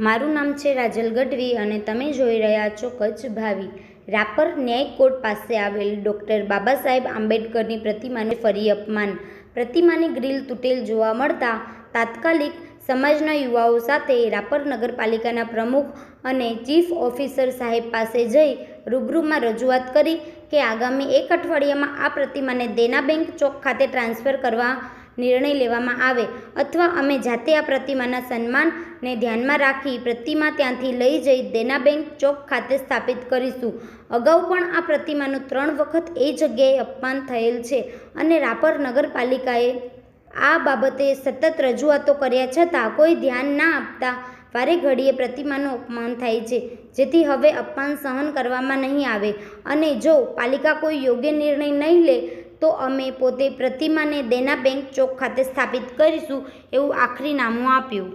મારું નામ છે રાજલ ગઢવી અને તમે જોઈ રહ્યા છો કચ્છ ભાવિ। રાપર ન્યાય કોર્ટ પાસે આવેલ ડૉક્ટર બાબા સાહેબ આંબેડકરની પ્રતિમાનું ફરી અપમાન। પ્રતિમાની ગ્રીલ તૂટેલ જોવા મળતા તાત્કાલિક સમાજના યુવાઓ સાથે રાપર નગરપાલિકાના પ્રમુખ અને ચીફ ઓફિસર સાહેબ પાસે જઈ રૂબરૂમાં રજૂઆત કરી કે આગામી 1 અઠવાડિયામાં આ પ્રતિમાને દેના બેંક ચોક ખાતે ટ્રાન્સફર કરવા નિર્ણય લેવામાં આવે અથવા અમે જાતે આ પ્રતિમાના સન્માનને ધ્યાનમાં રાખી પ્રતિમા ત્યાંથી લઈ જઈ દેના બેંક ચોક ખાતે સ્થાપિત કરીશું। અગાઉ પણ આ પ્રતિમાનું 3 વખત એ જગ્યાએ અપમાન થયેલ છે અને રાપર નગરપાલિકાએ આ બાબતે સતત રજૂઆતો કર્યા છતાં કોઈ ધ્યાન ના આપતા વારે ઘડીએ પ્રતિમાનું અપમાન થાય છે, જેથી હવે અપમાન સહન કરવામાં નહીં આવે અને જો પાલિકા કોઈ યોગ્ય નિર્ણય નહીં લે તો અમે પોતે પ્રતિમાને દેના બેંક ચોક ખાતે સ્થાપિત કરીશું એવું આખરી નામું આપ્યું।